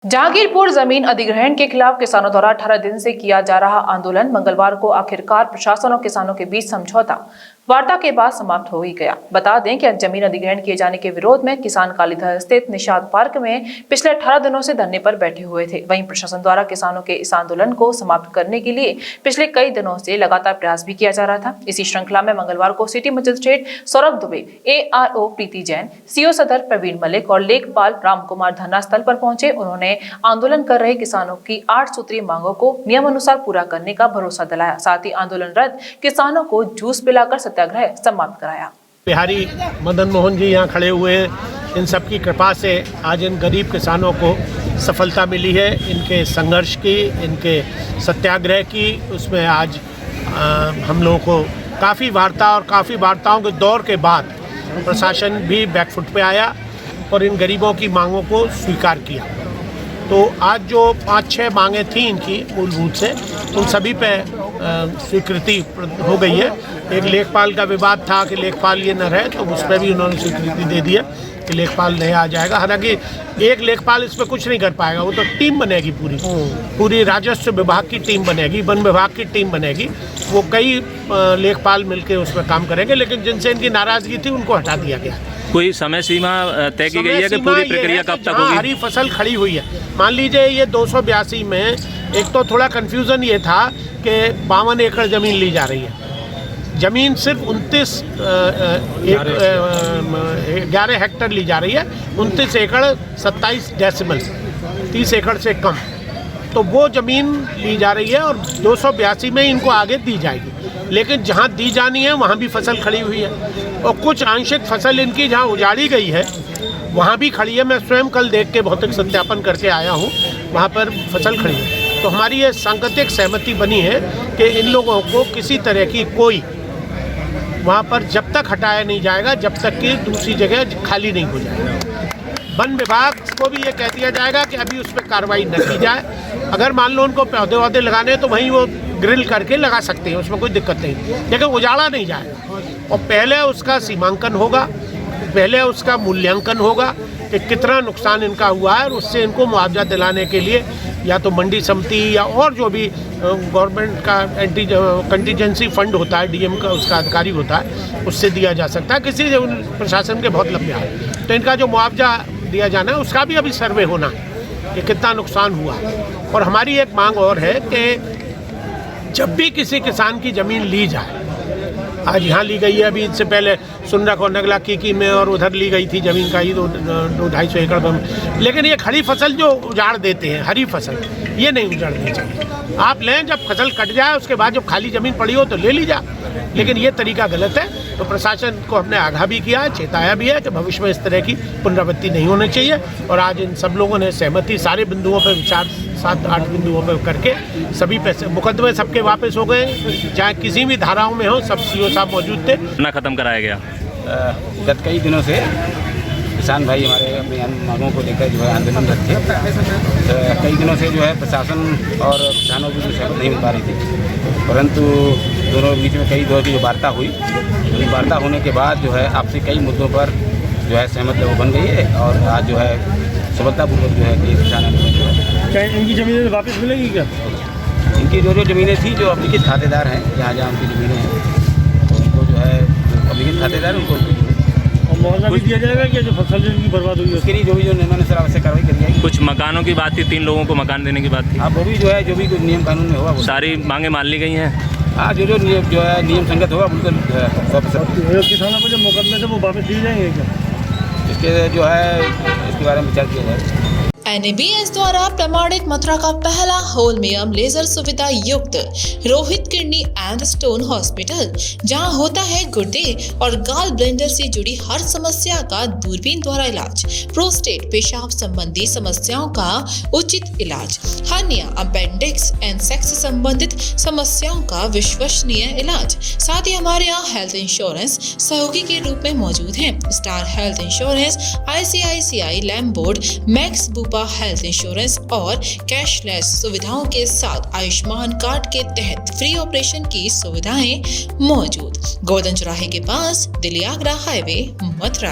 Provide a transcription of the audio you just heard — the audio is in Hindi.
जहांगीरपुर जमीन अधिग्रहण के खिलाफ किसानों द्वारा 18 दिन से किया जा रहा आंदोलन मंगलवार को आखिरकार प्रशासन और किसानों के बीच समझौता वार्ता के बाद समाप्त हो ही गया। बता दें कि जमीन अधिग्रहण किए जाने के विरोध में किसान कालीधर स्थित निषाद पार्क में पिछले 18 दिनों से धरने पर बैठे हुए थे। वहीं प्रशासन द्वारा किसानों के इस आंदोलन को समाप्त करने के लिए पिछले कई दिनों से लगातार प्रयास भी किया जा रहा था। इसी श्रृंखला में मंगलवार को city magistrate Saurabh Dubey, ARO प्रीति जैन, CO सदर प्रवीण मलिक और लेखपाल राम कुमार धरना स्थल पर पहुंचे। उन्होंने आंदोलन कर रहे किसानों की 8 सूत्रीय मांगों को नियमानुसार पूरा करने का भरोसा दिलाया। साथ ही आंदोलनरत किसानों को जूस पिलाकर सत्याग्रह समाप्त कराया। बिहारी मदन मोहन जी यहाँ खड़े हुए हैं। इन सब की कृपा से आज इन गरीब किसानों को सफलता मिली है। इनके संघर्ष की, इनके सत्याग्रह की, उसमें आज हम लोगों को काफ़ी वार्ता और काफ़ी वार्ताओं के दौर के बाद प्रशासन भी बैकफुट पे आया और इन गरीबों की मांगों को स्वीकार किया। तो आज जो 5-6 मांगें थी इनकी मूलभूत से, उन सभी पे स्वीकृति हो गई है। एक लेखपाल का विवाद था कि लेखपाल ये न रहे, तो उस पर भी उन्होंने स्वीकृति दे दी है कि लेखपाल नहीं आ जाएगा। हालांकि एक लेखपाल इस पर कुछ नहीं कर पाएगा, वो तो टीम बनेगी, पूरी राजस्व विभाग की टीम बनेगी, वन विभाग की टीम बनेगी। वो कई लेखपाल मिलकर उसमें काम करेंगे, लेकिन जिनसे इनकी नाराजगी थी उनको हटा दिया गया। कोई समय सीमा तय की गई है कि पूरी प्रक्रिया कब तक होगी? हरी फसल खड़ी हुई है। मान लीजिए ये 282 में एक तो थोड़ा कंफ्यूजन ये था कि 52 एकड़ ज़मीन ली जा रही है। ज़मीन सिर्फ 11 हेक्टर ली जा रही है, 29 एकड़ 27 डेसिमल, 30 एकड़ से कम। तो वो ज़मीन ली जा रही है और 282 में इनको आगे दी जाएगी। लेकिन जहाँ दी जानी है वहाँ भी फसल खड़ी हुई है और कुछ आंशिक फसल इनकी जहाँ उजाड़ी गई है वहाँ भी खड़ी है। मैं स्वयं कल देख के भौतिक सत्यापन करके आया हूँ, वहाँ पर फसल खड़ी है। तो हमारी ये सांकेतिक सहमति बनी है कि इन लोगों को किसी तरह की कोई वहाँ पर जब तक हटाया नहीं जाएगा जब तक कि दूसरी जगह खाली नहीं हो जाएगा। वन विभाग को भी ये कह दिया जाएगा कि अभी उस पर कार्रवाई न की जाए। अगर मान लो उनको पौधे वौधे लगाने हैं तो वहीं वो ग्रिल करके लगा सकते हैं, उसमें कोई दिक्कत नहीं, लेकिन उजाड़ा नहीं जाएगा। और पहले उसका सीमांकन होगा, पहले उसका मूल्यांकन होगा कि कितना नुकसान इनका हुआ है और उससे इनको मुआवजा दिलाने के लिए या तो मंडी समिति या और जो भी गवर्नमेंट का कंटीजेंसी फंड होता है, DM का उसका अधिकारी होता है, उससे दिया जा सकता है। किसी प्रशासन के बहुत लंबे हैं तो इनका जो मुआवजा दिया जाना है उसका भी अभी सर्वे होना है कि कितना नुकसान हुआ। और हमारी एक मांग और है कि जब भी किसी किसान की ज़मीन ली जाए, आज यहाँ ली गई है, अभी इससे पहले सुंदरक और नगला कीकी में और उधर ली गई थी ज़मीन का ही 200-250 एकड़ में। लेकिन ये खड़ी फसल जो उजाड़ देते हैं, हरी फसल, ये नहीं उजाड़नी चाहिए। आप लें, जब फसल कट जाए उसके बाद जब खाली ज़मीन पड़ी हो तो ले लीजिए, लेकिन ये तरीका गलत है। तो प्रशासन को हमने आगाह भी किया है, चेताया भी है कि भविष्य में इस तरह की पुनरावृत्ति नहीं होनी चाहिए। और आज इन सब लोगों ने सहमति सारे बिंदुओं पर विचार 7-8 बिंदुओं पर करके सभी पैसे मुकदमे सबके वापस हो गए, चाहे किसी भी धाराओं में हो, सब CO साहब मौजूद थे। ना खत्म कराया गया। गत कई दिनों से किसान भाई हमारे अपनी मांगों को लेकर जो है आंदोलनरत थे। कई दिनों से जो है प्रशासन और किसानों की जो सहमति नहीं मिल पा रही थी, परंतु दोनों बीच में कई दौर की जो वार्ता हुई, तो वार्ता होने के बाद जो है आपसी कई मुद्दों पर जो है सहमति वो बन गई है और आज जो है सफलतापूर्वक जो है किसान क्या इनकी ज़मीनें वापस मिलेगी क्या? इनकी जो ज़मीनें थी, जो अभिलिखित खातेदार हैं, जहाँ उनकी ज़मीनें हैं, तो उनको जो है अभिलिखित खातेदार उनको मुआवजा भी दिया जाएगा कि जो फसल जो बर्बाद हुई है उसके लिए जो भी जो नियमानुसार आवश्यक कार्रवाई करी जाएगी। कुछ मकानों की बात थी, 3 लोगों को मकान देने की बात थी। हाँ, वो भी जो है जो भी कुछ नियम कानून में होगा वो सारी मांगे मान ली गई हैं। हाँ, जो है नियम संगत होगा बिल्कुल 100%। किसानों को जो मुकदमे से वो वापस दिए जाएंगे क्या? इसके जो है इसके बारे में विचार किया जाए। NABS द्वारा प्रमाणित मथुरा का पहला होलमियम लेजर सुविधा युक्त Rohit kidney and stone hospital, जहां होता है गुर्दे और गाल ब्लेंडर से जुड़ी हर समस्या का दूरबीन द्वारा इलाज, प्रोस्टेट पेशाब संबंधी समस्याओं का उचित इलाज, हर्निया, अपेंडिक्स एंड सेक्स संबंधित समस्याओं का विश्वसनीय इलाज। साथ ही हमारे यहाँ हेल्थ इंश्योरेंस सहयोगी के रूप में मौजूद हैं। Star Health Insurance, ICICI Lombard, Max Bupa Health Insurance और कैशलेस सुविधाओं के साथ आयुष्मान कार्ड के तहत फ्री ऑपरेशन की सुविधाएं मौजूद। गोवर्धन चौराहे के पास, दिल्ली आगरा हाईवे, मथुरा।